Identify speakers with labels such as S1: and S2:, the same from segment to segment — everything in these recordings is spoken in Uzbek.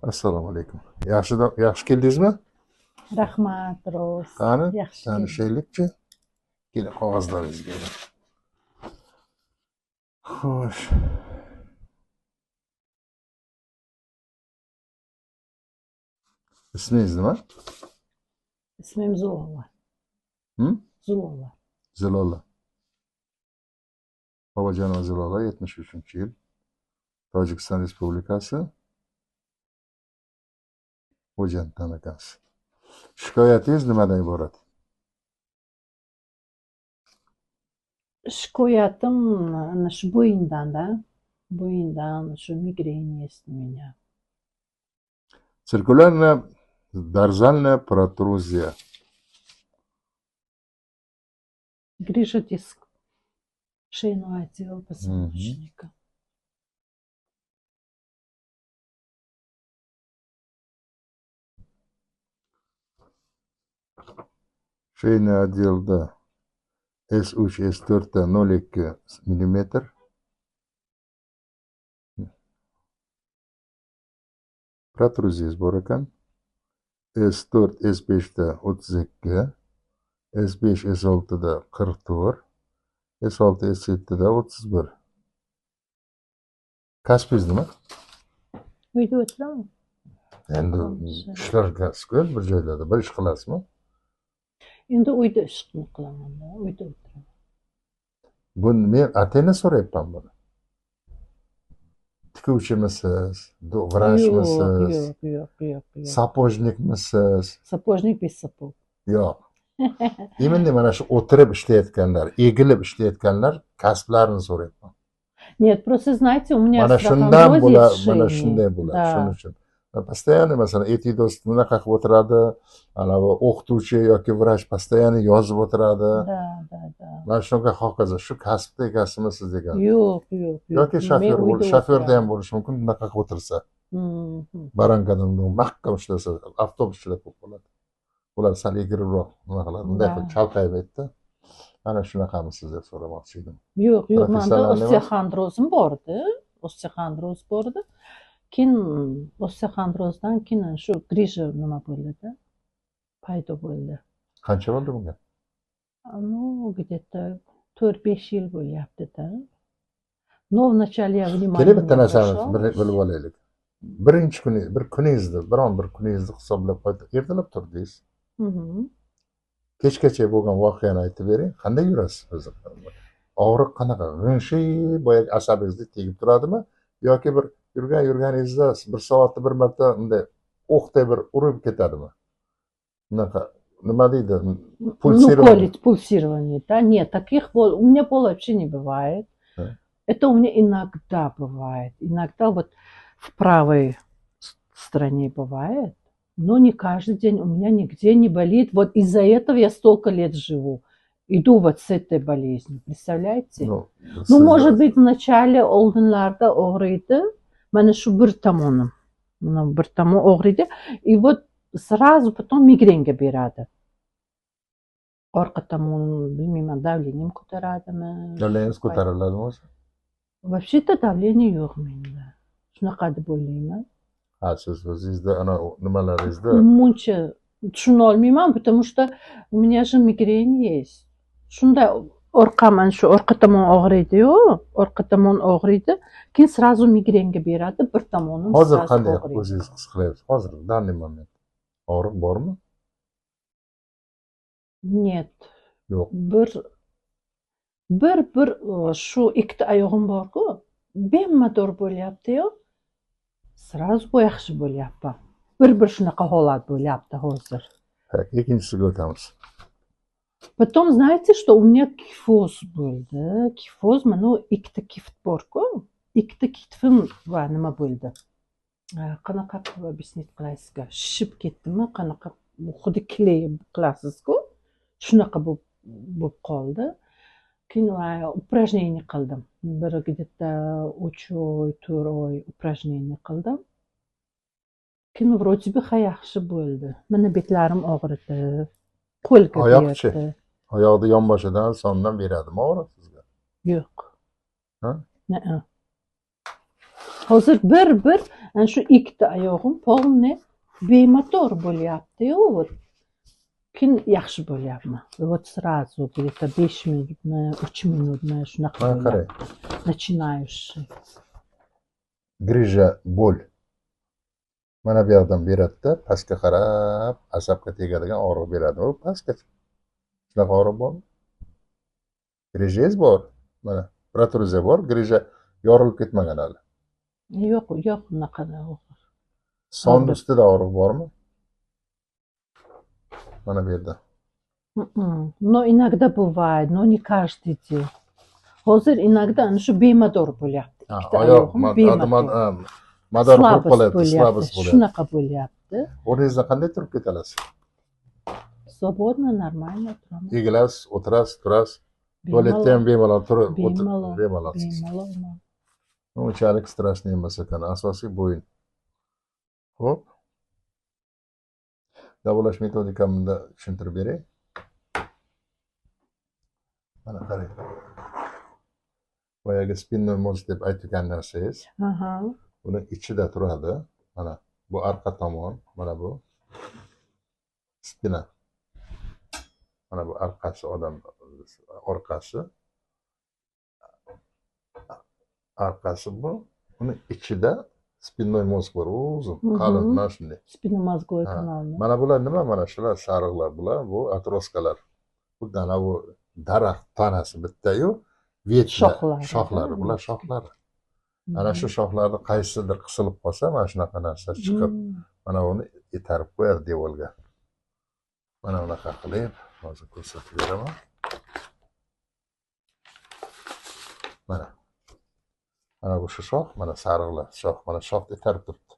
S1: Assalomu alaykum. Yaxshi keldingizmi?
S2: Rahmat, Ro'z.
S1: Qani,
S2: Yaxshi
S1: tanishaylikchi. Keling, qog'ozlaringizga. Xo'sh. Ismingiz nima?
S2: ismim Zulola. Zulola.
S1: Zilola. Bobojanova Zilola, 73-yil. Tojikiston Respublikasi. Xo'janddan akasi. Shikoyatingiz nimadan iborat?
S2: Shikoyatim ana shu bo'yindan-da. Bo'yindan shu migrena есть у меня.
S1: Циркулярная дорзальная протрузия.
S2: Грыжа диск. Шейного отдела позвоночника.
S1: Шейный отделda S3, S4 0,2 mm. Protruziyangiz bor ekan. S4, S5da 32, S5, S6da 44, S6, S7da 31. Kasbingiz nima?
S2: Uyda o'tiraman.
S1: Endi ishlargasiz-ku, bir joylarda bir ish qilasizmi?
S2: Endi uyda ish qilaman-da, uyda o'tiraman.
S1: Buni men atayna so'rayapman buni. Tikuvchimisiz, vrachmisiz?
S2: Yo'q.
S1: Sapojnikmisiz?
S2: Sapojnik без сапог.
S1: Yo'q. Именно mana shu o'tirib ishlayotganlar, egilib ishlayotganlar kasblarini so'rayapman.
S2: Нет, просто знаете, у меня
S1: Mana shundan bo'ladi, mana
S2: шейный.
S1: shunday bo'ladi.
S2: Да.
S1: Shuning uchun. Постоянно, masalan, etidos bunaqa qilib o'tiradi, anavi o'qituvchi yoki vrach постоянно yozib o'tiradi.
S2: Да.
S1: Mana shunaqa hokazo. Shu kasbda egasimisiz degan.
S2: Yo'q.
S1: Yoki shofyorda ham bo'lishi mumkin, bunaqa qilib o'tirsa. Barankadan mahkam ishlasa, avtobuschilar ko'p bo'ladi. Ular sal egilibroq nima qiladi, bunday qilib chalqayib aytdi. Ana shunaqamisiz deb so'ramoqchi edim.
S2: Yo'q, menda osteoxondrozim bor-edi. Osteoxondroz bor-edi. Keyin osteoxondrozdan keyin shu grijа nima bo'ldi-da? Paydo bo'ldi.
S1: Qancha bo'ldi bunga?
S2: Ну, где-то 4-5 yil bo'lyapti-da. Но вначале я внимание.
S1: Kelib bitta narsani bilib olaylik. Birinchi kuni, bir kuningizni hisoblab qo'yib, ertalab turdingiz. Kechgacha bo'lgan voqeani aytib bering. Qanday yurasiz o'zi? Og'riq qanaqa? G'ingshi, boyagi asabingizga tegib turadimi? Yoki bir yurganingizda bir soatda bir marta unday o'qday bir urib ketadimi? Unaqa nima deydi?
S2: Пульсирование, да? Нет, таких у меня боли вообще не бывает. Это у меня иногда бывает. Иногда вот в правой стороне бывает. Но не каждый день, у меня нигде не болит. Вот из-за этого я столько лет живу. Иду вот с этой болезнью, представляете? Ну может быть, в начале oldinlarda og'riydi. Mana shu bir tomonim. Mana bir tomon og'riydi. И вот сразу потом migrenga beradi. Orqa tomon, bilmayman, davleniyam ko'taradimi?
S1: Davleningiz ko'tariladimi o'zi?
S2: Вообще-то давление yo'q menda. Shunaqa deb o'ylayman.
S1: Ha, siz o'zingizda ana nimalaringizda
S2: Muncha tushuna olmayman, потому что у меня же мигрень есть. Shunday mana shu orqa tomon og'riydi-yu, orqa tomon og'riydi, keyin sразу migrenga beradi, bir tomonim
S1: hozir qanday o'zingiz his qilyapsiz? Hozir данный moment og'riq bormi?
S2: Нет.
S1: Yo'q.
S2: Bir shu ikkita oyog'im bor-ku, bemador bo'lyapti-yu. Sразу yaxshi bo'lyapman. Bir shunaqa holat bo'lyapti hozir.
S1: Так, ikkinchisiga o'tamiz.
S2: Потом знаете, что у меня кифоз bo'ldi. Kifoz, mana ikkita kift bor-ku. Ikkita kiftim va nima bo'ldi? Qanaqa qilib объяснить qilasizga? Shishib ketdimi? Qanaqa xuddi kley qilasiz-ku? Shunaqa bo'lib qoldi. Keyin упражнение qildim. Bir где-то 3 oy, 4 oy упражнение qildim. Keyin вроде бы yaxshi bo'ldi. Mana betlarim og'ridi. Qo'lga berdi.
S1: Oyoqni yonboshidan sondan beradimi og'riq sizga?
S2: Yo'q. Ha? Hozir bir Ana shu ikkita oyog'im polniy bemotor bo'lyapti-yu, вот keyin yaxshi bo'lyapman. Вот сразу где-то 5 minutmi, 3 minutmi shunaqa
S1: Mana qarang.
S2: bo'lyapti. Начинающий.
S1: Grija bo'l. Mana bu yoqdan beradi-da, pastga qarab, asabga tegadigan og'riq beradi. U pastga. Shunaqa og'riq bormi? Grijangiz bor. Mana protruzia bor, grija yorilib ketmagan hali.
S2: Yo'q, unaqa.
S1: Sonni ustida og'riq bormi? Mana bu yerda.
S2: Но иногда бывает, но не каждый день. Hozir inogda ana shu bemador bo'lyapti. Ikkita oyog'im bemador.
S1: Mador qilib qoladi,
S2: Slabost
S1: slabost
S2: bo'lyapti.
S1: bo'ladi.
S2: Shunaqa bo'lyapti.
S1: O'rningizda qanday turib ketasiz?
S2: Свободно, нормально turaman.
S1: Egilasiz, o'tirasiz, turasiz. Tualetda ham bemalol turib,
S2: bemalol.
S1: bemalolsiz.
S2: Bemalol.
S1: Unchalik stressli emas ekan, asosiy bo'yin. Xo'p. Davolash metodikamni tushuntirib beray. Mana qarang. Boyagi spinnoy mozg deb aytgan narsangiz,
S2: Aha.
S1: uni ichida turadi. Mana bu orqa tomon, mana bu spina. Mana bu orqasi, odam orqasi. Orqasi bu. Uni ichida spinnoy mozg bor, uzun, qalin, mana shunday.
S2: Spinnomozgoy kanalni.
S1: Mana bular nima? Mana shular sariqlar bular, bu atroskalar. Bu dana bu daraxt tanasi bitta-yu, shoxlari, bular shoxlari. Ana shu shoxlarni qaysidir qisilib qolsa, mana shunaqa narsa chiqib, mana uni itarib qo'yadi devorga. Mana unaqa qilib, hozir ko'rsatib beraman. Mana. Mana bu shu shox, mana sariqlar shox, mana shoxni itarib turibdi.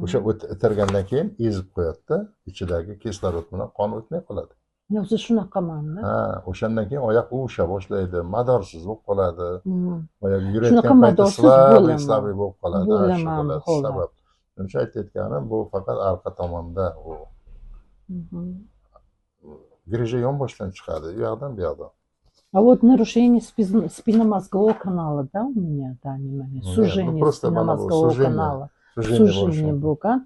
S1: O'sha itargandan keyin ezib qo'yadi-da, ichidagi kislorod bilan qon o'tmay qoladi.
S2: O'zi shunaqaman-da.
S1: Ha, o'shandan keyin oyoq uvisha boshlaydi, madorsiz bo'lib qoladi. Oyoq yurayotgan paytda slabiy bo'lib qoladi. Sabab. O'sha aytayotganim bu faqat orqa tomonda u. Grija yonboshdan chiqadi, u yoqdan bu yoqdan.
S2: А вот нарушение спинномозгового канала, да, у меня, да, сужение спинномозгового канала. Sujение bo'lgan.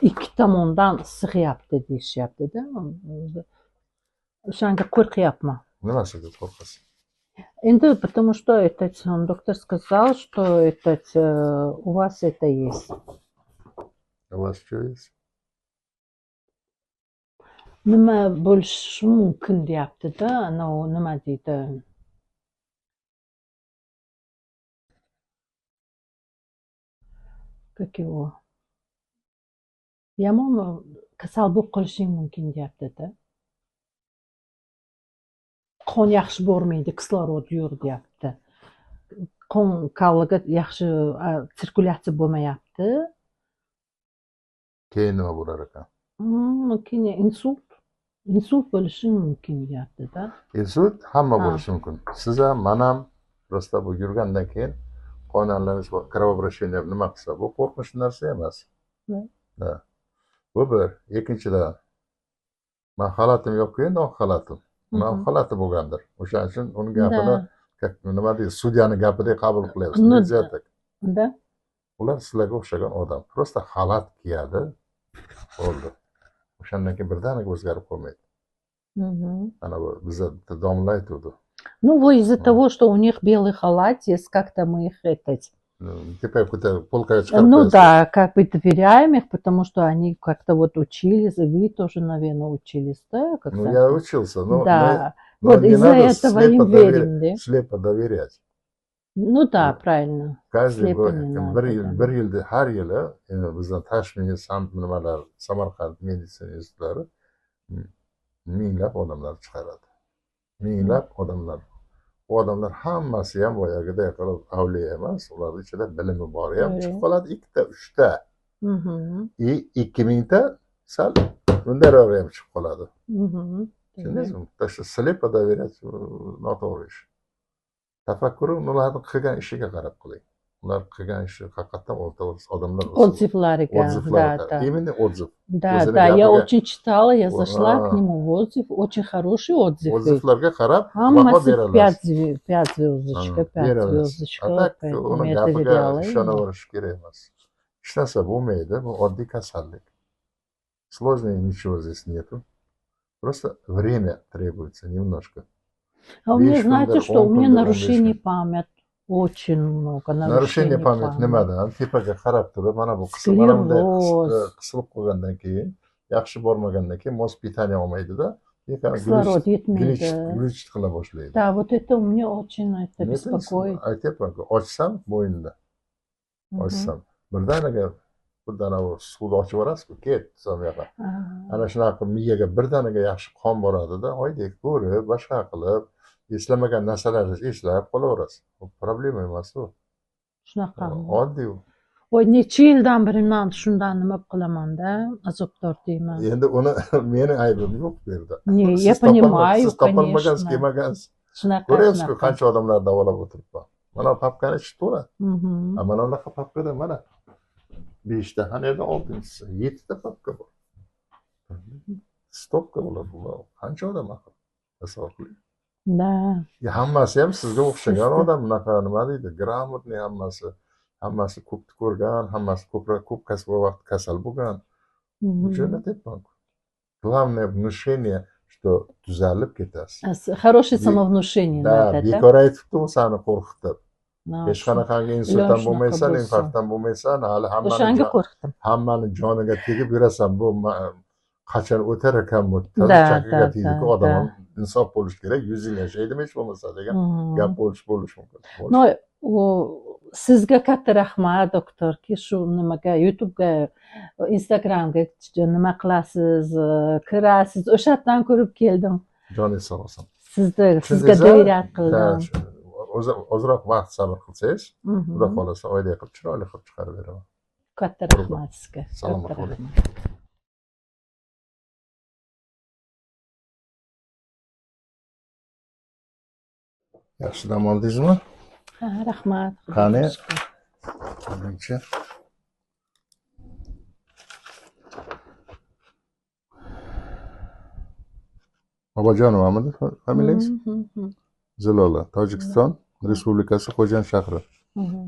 S2: Ikki tomondan sig'yapti deyishyapti-da. O'shanga qo'rqyapman.
S1: Nimasiga qo'rqasiz?
S2: Endi потому что доктор сказал, что у вас это есть.
S1: У вас что есть?
S2: Nima bo'lishi mumkin deyapti-da, nima deydi? Как его? Yomon kasal bo'lib qolishing mumkin deyapti-da. Qon yaxshi bormaydi, kislorod yo'q deyapti. Qon qavliga yaxshi sirkulyatsiya bo'lmayapti.
S1: Keyin nima bo'lar ekan?
S2: Keyin insult bo'lishi mumkin deyapti-da.
S1: Insult hamma bo'lishi mumkin. Siz ham, men ham prosta bu yurgandan keyin qonlarimiz kровообращение nima qilsa, bu qo'rqinchli narsa emas. Bu bir. Ikkinchidan, men xalatim yo'q-ku, endi oq xalatim. Men xalati bo'lgandir. O'shaning uchun uning gapini nima deydi, sudyaning gapidek qabul qilyapsiz.
S2: Da.
S1: Ular sizlarga o'xshagan odam. Prosta xalat kiyadi. Bo'ldi. O'shandan keyin birdaniga o'zgarib qolmaydi. Ana bu bizda domla aytuvdi.
S2: Ну, вот из-за того, что у них белый халатец, как-то мы их
S1: Теперь какой-то полка chiqarib
S2: Ну да, как бы доверяем их, потому что они как-то вот учились, и вы тоже, наверное, учились, да?
S1: Ну, я учился, но,
S2: да.
S1: но
S2: Вот из-за этого им верим, да?
S1: Слепо доверять.
S2: Ну да, правильно.
S1: Каждый bir yilda har yili bizdan Tashkent nimalar, Samarqand meditsina institutlari minglab odamlar chiqaradi. Minglab odamlar. Bu odamlar hammasi ham boyagiday qilib avliyo emas, ularning ichida bilimi bor ham chiqib qoladi, ikkita, uchta. 2000 ta sal undaroq ham chiqib qoladi. Tushundingizmi? Слепо доверять noto'g'ri ish. Tafakkuri ularni qilgan ishiga qarab qiling. Ular qilgan ishi haqiqatan odamlar
S2: отзывлariga, да.
S1: Именно отзыв.
S2: Да, да, я очень читала, я зашла к нему в отзыв, очень хороший отзыв.
S1: Отзывlarga qarab
S2: baho beradi. 5 звездочка, 5 звездочка.
S1: Uni gapiga ishonaverish kerak emas. hech narsa bo'lmaydi, bu oddiy kasallik. Сложного ничего здесь нету. Просто время требуется немножко.
S2: А у меня,
S1: 5
S2: знаете,
S1: kundir,
S2: что
S1: 10
S2: у меня
S1: kundir, 15
S2: нарушение
S1: kun.
S2: памяти. Очень много
S1: Narushenniya
S2: нарушений
S1: pamyat
S2: памяти.
S1: nimadan? Tepaga qarab turib, mana bu mana bunday
S2: Склероз,
S1: qisilib qolgandan keyin, yaxshi bormagandan keyin mos pitaniya olmaydida,
S2: кислород yetmaydi.
S1: glitch qila boshlaydi.
S2: Да, вот это у меня очень это беспокоит.
S1: Aytyapman-ku, ochsam bo'yinda, ochsam birdaniga bundan suvni ochib yuborasiz-ku, ket desam yoqa. Ana shunaqa qilib miyaga birdaniga yaxshi qon boradida, oydek ko'rib, boshqa qilib, eslamagan narsalaringizni eslab qolaverasiz. Bu problema emas u.
S2: Shunaqami?
S1: Oddiy u.
S2: Voy, necha yildan beri man shundan nima qilamanda, azob tortayman.
S1: Endi uni meni aybim yo'q bu yerda.
S2: Не,
S1: Siz
S2: я понимаю,
S1: siz topolmagansiz,
S2: конечно.
S1: kelmagansiz.
S2: Shunaqa,
S1: Ko'ryapsiz-ku,
S2: shunaqa.
S1: qancha odamlar davolab o'tiribman. Mana papkani ichi to'la.
S2: Mhm.
S1: Mana unaqa papkada mana 5 ta, ana yerda 6-si, 7 ta papka bor. Stopka bo'ladi bu. Qancha odam axir? Tasavvur qiling.
S2: Да.
S1: Hammasi ham sizga o'xshagan odam, bunaqa nima deydi, gрамотный hammasi. Hammasi ko'pni ko'rgan, hammasi ko'p vaqt kasal bo'lgan. Уже aytyapman-ku. Главное внушение, что tuzalib ketasiz.
S2: Хорошее самовнушение
S1: Да,
S2: надо, да?
S1: bekor aytibdi u seni qo'rqitib.
S2: No,
S1: Hech qanaqangi insultdan bo'lmaysan, infarktdan bo'lmaysan, hali
S2: o'shanga qo'rqdim.
S1: hammani joniga tegib yurasan. Bu qachon o'tar ekan bu chaqiga tegdi-ku, odam insof bo'lishi kerak, 100 yil yashaydimi hech bo'lmasa degan gap bo'lishi mumkin.
S2: No, sizga katta rahmat, doktorki, shu nimaga, YouTube'ga, Instagram'ga nima qilasiz, kirasiz, o'sha yerdan ko'rib keldim.
S1: Joningiz sog' bo'lsin.
S2: Sizga do'yrat qildim.
S1: Ozroq vaqt sabr qilsangiz, Xudo xolasa oyday qilib chiroyli qilib chiqarib beraman.
S2: Katta rahmat sizga.
S1: Salomat bo'ling. Yaxshi dam oldingizmi?
S2: Ha, rahmat.
S1: Qani? Birinchi. Bobojonovamidi familiyangiz? Zilola, Tojikiston Respublikasi Xo'jand shahri.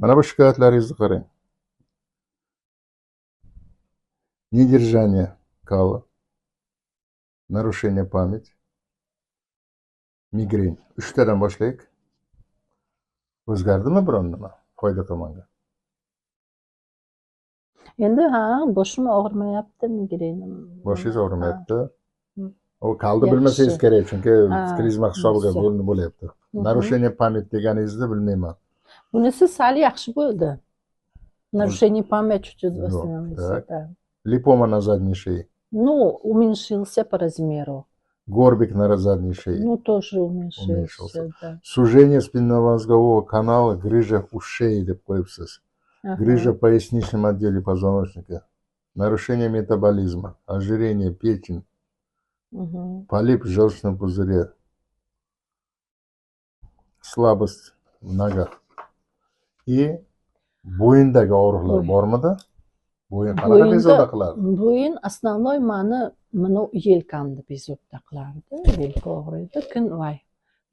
S1: Mana bu shikoyatlaringizni qarang. Недержание кала, нарушение памяти, migren. 3 tadan boshlaylik. O'zgardimi biron nima foyda tomonga?
S2: Endi boshim og'rimayapti, migrenim.
S1: Boshingiz og'rimayapti. O kalni bilmasangiz kerak, chunki prizma hisobiga bo'lyapti. Нарушение памяти deganingizni bilmayman.
S2: Bunisi sal yaxshi bo'ldi. Нарушение памяти чуть-чуть восстановился.
S1: Липома на задней шее.
S2: Ну, уменьшился по размеру.
S1: Горбик на задней шее.
S2: Ну, тоже уменьшился, да.
S1: Сужение спинномозгового канала, грыжа ушей деп qo'yibsiz. Грыжа в поясничном отделе позвоночника. Нарушение метаболизма, ожирение, печень, полип в желчном пузыре, слабость в ногах. И bo'yindagi og'riqlar bormidi? Bo'yin qanaqa bezovta qiladi?
S2: Bo'yin основной mani yelkamni bezovta qilardi, yelka og'riydi, voy,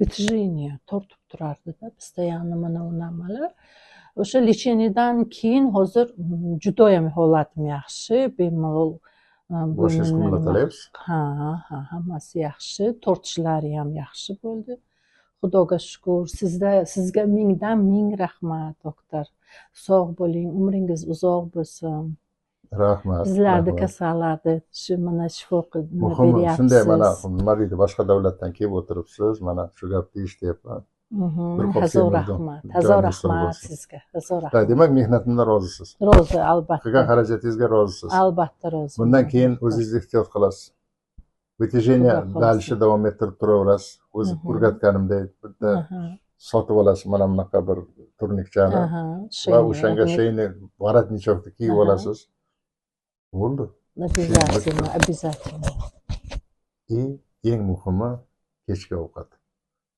S2: вытяжение tortib turardi-da, постоянно mana bu nimalar. O'sha lecheniyadan keyin hozir judoyam holatim yaxshi, bemalol
S1: Boshingiz qimlatalyapsiz?
S2: Ha, hammasi yaxshi, tortishlari ham yaxshi bo'ldi. Xudoga shukr. Sizga mingdan ming rahmat, doktor. Sog' bo'ling, umringiz uzoq bo'lsin.
S1: Rahmat.
S2: Bizlarni kasallarni mana shifo
S1: beryapsiz. Shunday mana nima deydi, boshqa davlatdan kelib o'tiribsiz, mana shu gapni eshityapman.
S2: Hazor rahmat. Hazor rahmat sizga. Hazor rahmat.
S1: Demak, mehnatimdan rozisiz.
S2: Rozi, albatta.
S1: Qilgan xarajatingizga rozisiz.
S2: Albatta rozi.
S1: Bundan keyin o'zingiz ehtiyot qilasiz. Вытяжение dalishi davom ettirib turaverasiz. O'zi o'rgatganimdek bitta sotib olasiz mana bunaqa bir turnikchani va o'shanga sheyni воротничокni kiyib olasiz. Bo'ldi.
S2: Обязательно, обязательно.
S1: И eng muhimi kechki ovqat.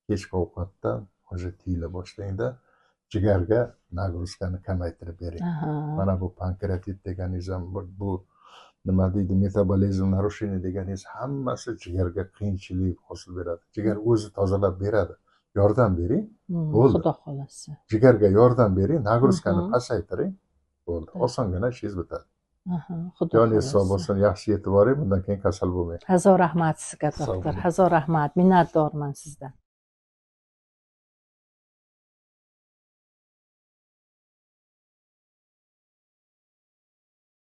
S1: Kechki ovqatdan o'sha tiyila boshlangda jigarga nagruzkani kamaytirib bering. Mana bu pankreatit deganingiz ham bu nima deydi, metabolizm narushение deganingiz hammasi jigarga qiyinchilik hosil beradi. Jigar o'zi tozalab beradi. Yordam bering. Bo'ldi.
S2: Xudo xolasa.
S1: Jigarga yordam bering, nagruzkani pasaytiring. bo'ldi. Osongina ishingiz bitadi.
S2: Aha, Xudo
S1: Joningiz sog'
S2: xohlasa.
S1: bo'lsin, yaxshi yetib boring, bundan keyin kasal bo'lmang.
S2: Hazor rahmat sizga
S1: Sog'
S2: doktor.
S1: bo'ling.
S2: Hazor rahmat. Minnatdorman sizdan.